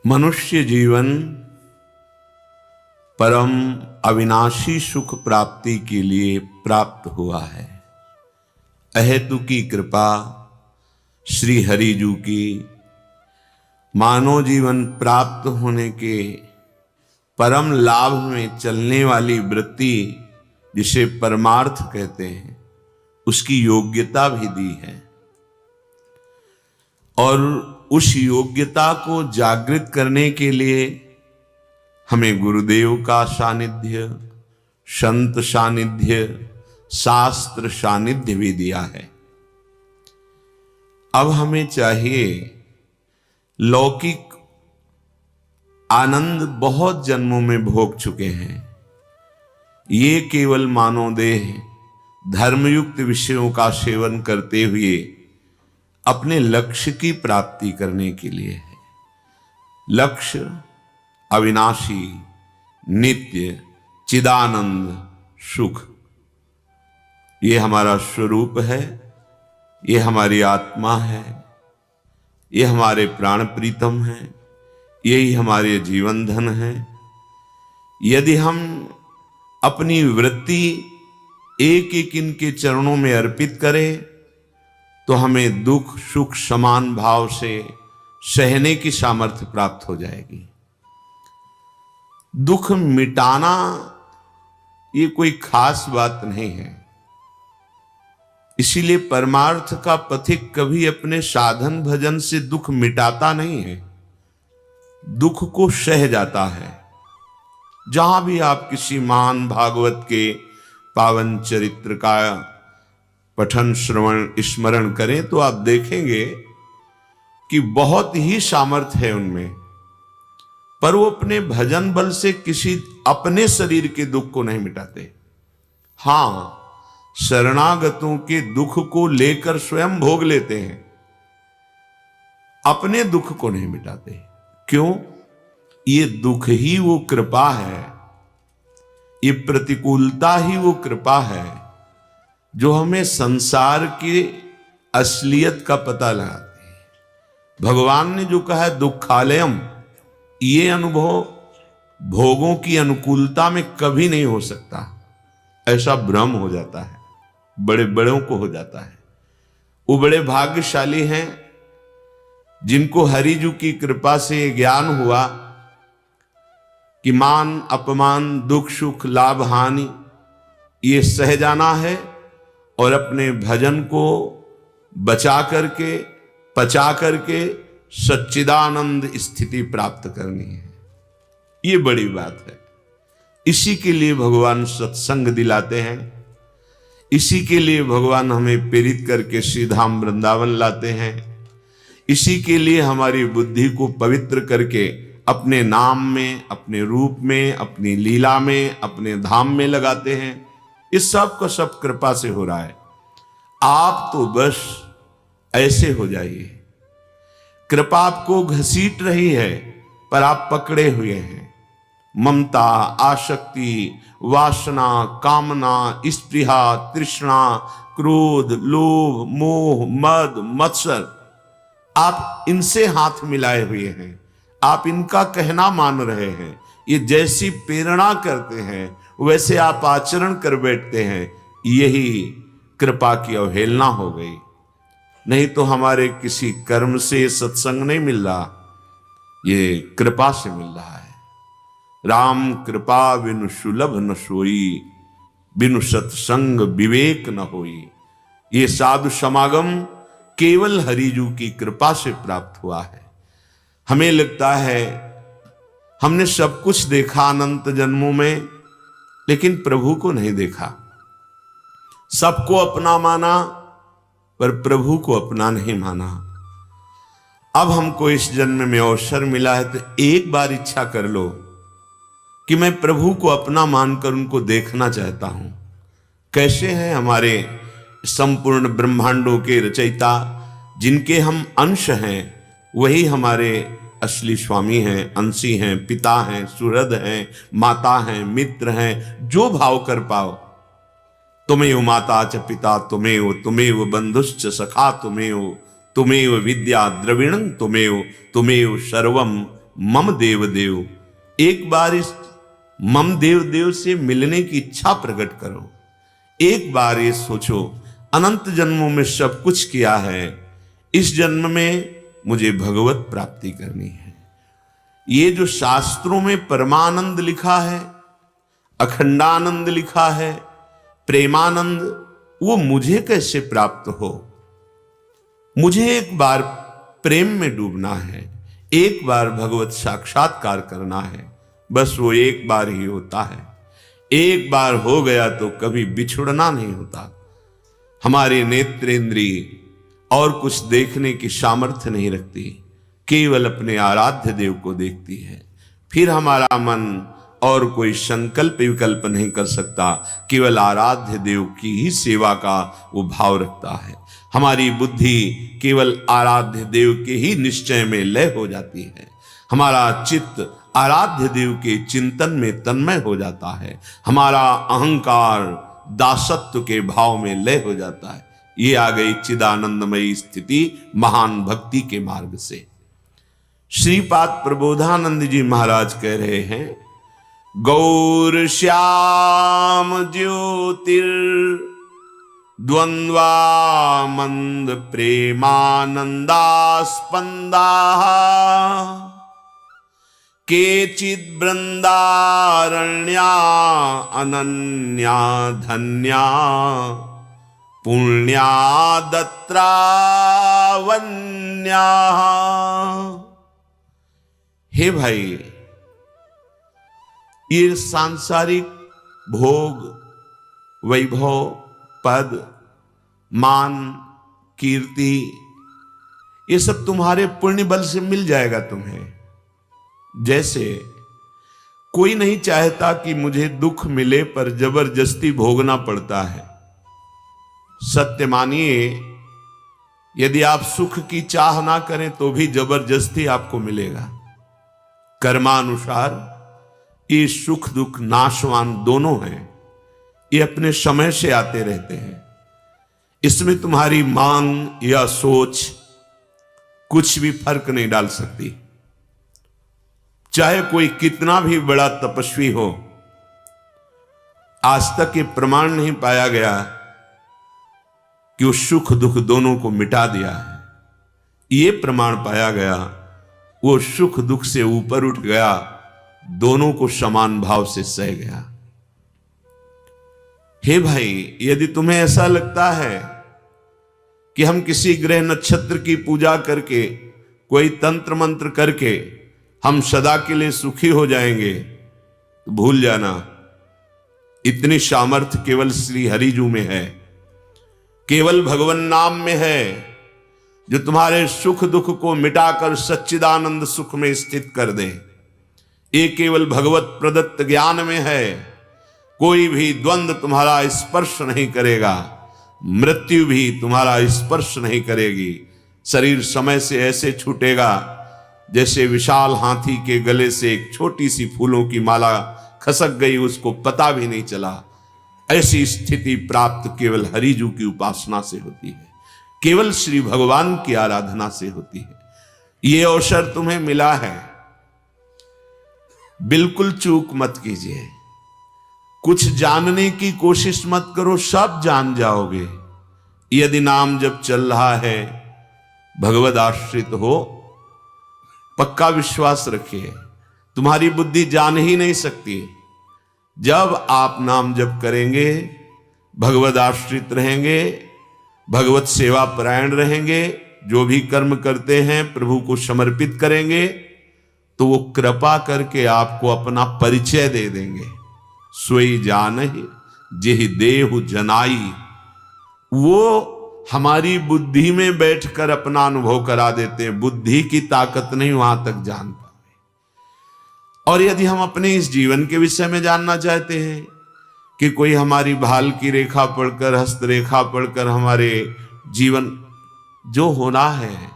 मनुष्य जीवन परम अविनाशी सुख प्राप्ति के लिए प्राप्त हुआ है। अहेतु की कृपा श्री हरिजू की मानव जीवन प्राप्त होने के परम लाभ में चलने वाली वृत्ति, जिसे परमार्थ कहते हैं, उसकी योग्यता भी दी है। और उस योग्यता को जागृत करने के लिए हमें गुरुदेव का सानिध्य, संत सानिध्य, शास्त्र सानिध्य भी दिया है। अब हमें चाहिए, लौकिक आनंद बहुत जन्मों में भोग चुके हैं, ये केवल मानव देह धर्मयुक्त विषयों का सेवन करते हुए अपने लक्ष्य की प्राप्ति करने के लिए है। लक्ष्य अविनाशी, नित्य, चिदानंद सुख, ये हमारा स्वरूप है, ये हमारी आत्मा है, ये हमारे प्राण प्रीतम है, यही हमारे जीवन धन है। यदि हम अपनी वृत्ति एक एक इनके चरणों में अर्पित करें तो हमें दुख सुख समान भाव से सहने की सामर्थ्य प्राप्त हो जाएगी। दुख मिटाना ये कोई खास बात नहीं है। इसीलिए परमार्थ का पथिक कभी अपने साधन भजन से दुख मिटाता नहीं है, दुख को सह जाता है। जहां भी आप किसी महान भागवत के पावन चरित्र का पठन श्रवण स्मरण करें तो आप देखेंगे कि बहुत ही सामर्थ्य है उनमें, पर वो अपने भजन बल से किसी अपने शरीर के दुख को नहीं मिटाते। हां, शरणागतों के दुख को लेकर स्वयं भोग लेते हैं, अपने दुख को नहीं मिटाते। क्यों? ये दुख ही वो कृपा है, ये प्रतिकूलता ही वो कृपा है जो हमें संसार की असलियत का पता लगाती है। भगवान ने जो कहा है दुखालयम, ये अनुभव भोगों की अनुकूलता में कभी नहीं हो सकता। ऐसा भ्रम हो जाता है, बड़े बड़ों को हो जाता है। वो बड़े भाग्यशाली हैं जिनको हरिजू की कृपा से ज्ञान हुआ कि मान अपमान, दुख सुख, लाभ हानि ये सह जाना है और अपने भजन को बचा करके, पचा करके सच्चिदानंद स्थिति प्राप्त करनी है। ये बड़ी बात है। इसी के लिए भगवान सत्संग दिलाते हैं, इसी के लिए भगवान हमें प्रेरित करके श्री धाम वृंदावन लाते हैं, इसी के लिए हमारी बुद्धि को पवित्र करके अपने नाम में, अपने रूप में, अपनी लीला में, अपने धाम में लगाते हैं। इस सब को सब कृपा से हो रहा है। आप तो बस ऐसे हो जाइए। कृपा आपको घसीट रही है पर आप पकड़े हुए हैं। ममता, आसक्ति, वासना, कामना, स्पृहा, तृष्णा, क्रोध, लोभ, मोह, मद, मत्सर, आप इनसे हाथ मिलाए हुए हैं। आप इनका कहना मान रहे हैं। ये जैसी प्रेरणा करते हैं वैसे आप आचरण कर बैठते हैं। यही कृपा की अवहेलना हो गई। नहीं तो हमारे किसी कर्म से सत्संग नहीं मिल रहा, ये कृपा से मिल रहा है। राम कृपा बिनु सुलभ न सोई, बिनु सत्संग विवेक न होई। ये साधु समागम केवल हरिजू की कृपा से प्राप्त हुआ है। हमें लगता है हमने सब कुछ देखा अनंत जन्मों में, लेकिन प्रभु को नहीं देखा। सबको अपना माना पर प्रभु को अपना नहीं माना। अब हमको इस जन्म में अवसर मिला है तो एक बार इच्छा कर लो कि मैं प्रभु को अपना मानकर उनको देखना चाहता हूं। कैसे हैं हमारे संपूर्ण ब्रह्मांडों के रचयिता, जिनके हम अंश हैं, वही हमारे असली स्वामी हैं, अंशी हैं, पिता हैं, सुहृद हैं, माता हैं, मित्र हैं। जो भाव कर पाओ। तुमेव माता च पिता तुमेव, तुमेव बंधुश्च सखा तुमेव, तुमेव विद्या द्रविणं तुमेव, तुमेव सर्वम मम देव देव, एक बार इस मम देव देव से मिलने की इच्छा प्रकट करो। एक बार ये सोचो, अनंत जन्मों में सब कुछ किया है, इस जन्म में मुझे भगवत प्राप्ति करनी है। ये जो शास्त्रों में परमानंद लिखा है, अखंडानंद लिखा है, प्रेमानंद, वो मुझे कैसे प्राप्त हो? मुझे एक बार प्रेम में डूबना है, एक बार भगवत साक्षात्कार करना है। बस वो एक बार ही होता है। एक बार हो गया तो कभी बिछुड़ना नहीं होता। हमारे नेत्रेंद्रिय और कुछ देखने की सामर्थ्य नहीं रखती, केवल अपने आराध्य देव को देखती है। फिर हमारा मन और कोई संकल्प विकल्प नहीं कर सकता, केवल आराध्य देव की ही सेवा का वो भाव रखता है। हमारी बुद्धि केवल आराध्य देव के ही निश्चय में लय हो जाती है। हमारा चित्त आराध्य देव के चिंतन में तन्मय हो जाता है। हमारा अहंकार दासत्व के भाव में लय हो जाता है। ये आ गई चिदानंदमयी स्थिति महान भक्ति के मार्ग से। श्रीपाद प्रबोधानंद जी महाराज कह रहे हैं, गौर श्याम ज्योतिर द्वंद्वामंद प्रेमानंदास्पंदा केचिद वृंदारण्या अनन्या धन्या पुण्या दत्रावन्या। हे भाई, ये सांसारिक भोग, वैभव, पद, मान, कीर्ति, ये सब तुम्हारे पुण्य बल से मिल जाएगा तुम्हें। जैसे कोई नहीं चाहता कि मुझे दुख मिले, पर जबरदस्ती भोगना पड़ता है। सत्य मानिए, यदि आप सुख की चाह ना करें तो भी जबरदस्ती आपको मिलेगा। कर्मानुसार ये सुख दुख नाशवान दोनों हैं, ये अपने समय से आते रहते हैं। इसमें तुम्हारी मांग या सोच कुछ भी फर्क नहीं डाल सकती। चाहे कोई कितना भी बड़ा तपस्वी हो, आज तक ये प्रमाण नहीं पाया गया कि वो सुख दुख दोनों को मिटा दिया है। ये प्रमाण पाया गया वो सुख दुख से ऊपर उठ गया, दोनों को समान भाव से सह गया। हे भाई, यदि तुम्हें ऐसा लगता है कि हम किसी ग्रह नक्षत्र की पूजा करके, कोई तंत्र मंत्र करके हम सदा के लिए सुखी हो जाएंगे, तो भूल जाना, इतनी सामर्थ्य केवल श्री हरिजू में है, केवल भगवान नाम में है, जो तुम्हारे सुख दुख को मिटाकर सच्चिदानंद सुख में स्थित कर दे। ये केवल भगवत प्रदत्त ज्ञान में है। कोई भी द्वंद्व तुम्हारा स्पर्श नहीं करेगा, मृत्यु भी तुम्हारा स्पर्श नहीं करेगी। शरीर समय से ऐसे छूटेगा जैसे विशाल हाथी के गले से एक छोटी सी फूलों की माला खसक गई, उसको पता भी नहीं चला। ऐसी स्थिति प्राप्त केवल हरिजू की उपासना से होती है, केवल श्री भगवान की आराधना से होती है। ये अवसर तुम्हें मिला है, बिल्कुल चूक मत कीजिए। कुछ जानने की कोशिश मत करो, सब जान जाओगे। यदि नाम जब चल रहा है, भगवद आश्रित हो, पक्का विश्वास रखिए, तुम्हारी बुद्धि जान ही नहीं सकती। जब आप नाम जप करेंगे, भगवद आश्रित रहेंगे, भगवत सेवा परायण रहेंगे, जो भी कर्म करते हैं प्रभु को समर्पित करेंगे, तो वो कृपा करके आपको अपना परिचय दे देंगे। सोई जानहि जेहि देहु जनाई, वो हमारी बुद्धि में बैठकर अपना अनुभव करा देते हैं। बुद्धि की ताकत नहीं वहां तक जान पाए। और यदि हम अपने इस जीवन के विषय में जानना चाहते हैं कि कोई हमारी भाल की रेखा पढ़कर, हस्त रेखा पढ़कर हमारे जीवन जो होना है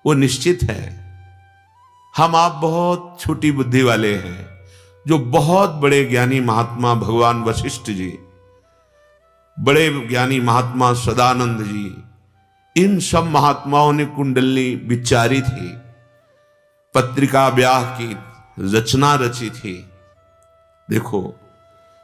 वो निश्चित है। हम आप बहुत छोटी बुद्धि वाले हैं। जो बहुत बड़े ज्ञानी महात्मा भगवान वशिष्ठ जी, बड़े ज्ञानी महात्मा सदानंद जी, इन सब महात्माओं ने कुंडली विचारी थी, पत्रिका ब्याह की रचना रची थी। देखो,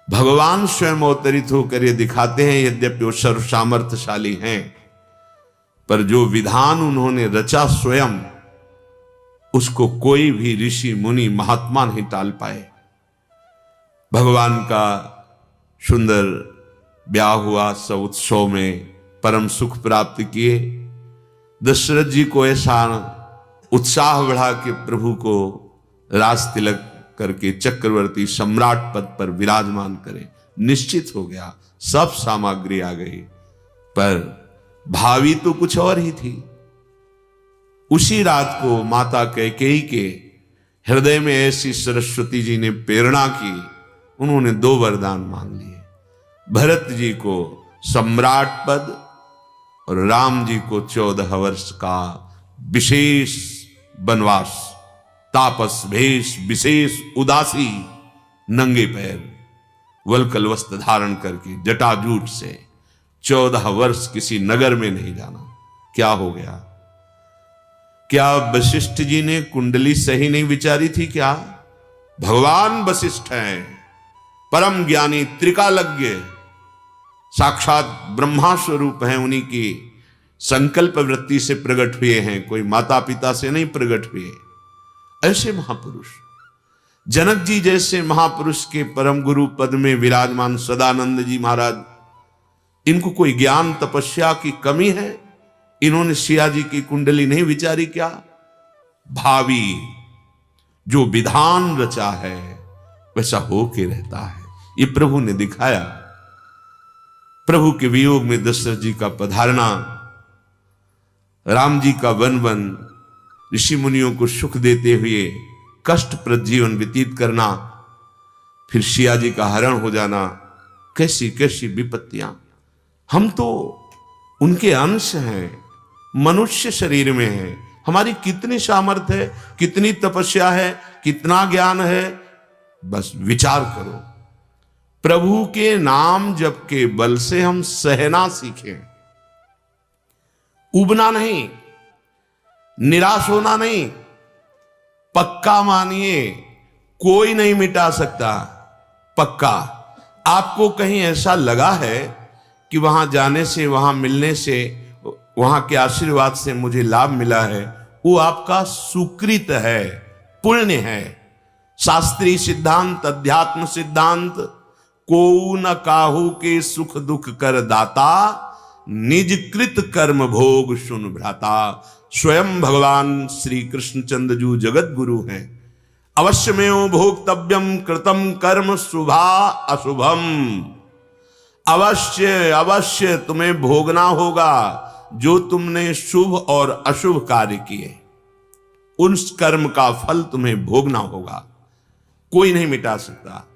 भगवान स्वयं अवतरित होकर ये दिखाते हैं, यद्यपि वो सर्व सामर्थ्यशाली हैं, पर जो विधान उन्होंने रचा स्वयं, उसको कोई भी ऋषि मुनि महात्मा नहीं टाल पाए। भगवान का सुंदर ब्याह हुआ, सब उत्सव में परम सुख प्राप्त किए। दशरथ जी को ऐसा उत्साह बढ़ा कि प्रभु को राज तिलक करके चक्रवर्ती सम्राट पद पर विराजमान करें। निश्चित हो गया, सब सामग्री आ गई, पर भावी तो कुछ और ही थी। उसी रात को माता कैकेयी के हृदय में ऐसी सरस्वती जी ने प्रेरणा की, उन्होंने 2 वरदान मांग लिए। भरत जी को सम्राट पद और राम जी को 14 वर्ष का विशेष वनवास, तापस भेष, विशेष उदासी, नंगे पैर वल्कल वस्त्र धारण करके जटाजूट से 14 वर्ष किसी नगर में नहीं जाना। क्या हो गया? क्या वशिष्ठ जी ने कुंडली सही नहीं विचारी थी? क्या भगवान वशिष्ठ हैं, परम ज्ञानी, त्रिकालज्ञ, साक्षात ब्रह्मा स्वरूप हैं, उन्हीं की संकल्प वृत्ति से प्रकट हुए हैं, कोई माता पिता से नहीं प्रकट हुए। ऐसे महापुरुष, जनक जी जैसे महापुरुष के परम गुरु पद में विराजमान सदानंद जी महाराज, इनको कोई ज्ञान तपस्या की कमी है? इन्होंने सिया जी की कुंडली नहीं विचारी? क्या भावी जो विधान रचा है वैसा हो के रहता है, ये प्रभु ने दिखाया। प्रभु के वियोग में दशरथ जी का पधारना, राम जी का वन ऋषि मुनियों को सुख देते हुए कष्टप्रद जीवन व्यतीत करना, फिर सिया जी का हरण हो जाना, कैसी कैसी विपत्तियां। हम तो उनके अंश हैं, मनुष्य शरीर में हैं। हमारी कितनी सामर्थ्य है, कितनी तपस्या है, कितना ज्ञान है, बस विचार करो। प्रभु के नाम जप के बल से हम सहना सीखें, उबना नहीं, निराश होना नहीं। पक्का मानिए, कोई नहीं मिटा सकता। पक्का आपको कहीं ऐसा लगा है कि वहां जाने से, वहां मिलने से, वहां के आशीर्वाद से मुझे लाभ मिला है, वो आपका सुकृत है, पुण्य है। शास्त्रीय सिद्धांत, अध्यात्म सिद्धांत, को न काहू के सुख दुख कर दाता, निज कृत कर्म भोग सुन भ्राता। स्वयं भगवान श्री कृष्णचंद्र जी जगत गुरु हैं। अवश्य में भोक्तव्यम कृतम कर्म शुभा अशुभम। अवश्य अवश्य तुम्हें भोगना होगा जो तुमने शुभ और अशुभ कार्य किए, उस कर्म का फल तुम्हें भोगना होगा, कोई नहीं मिटा सकता।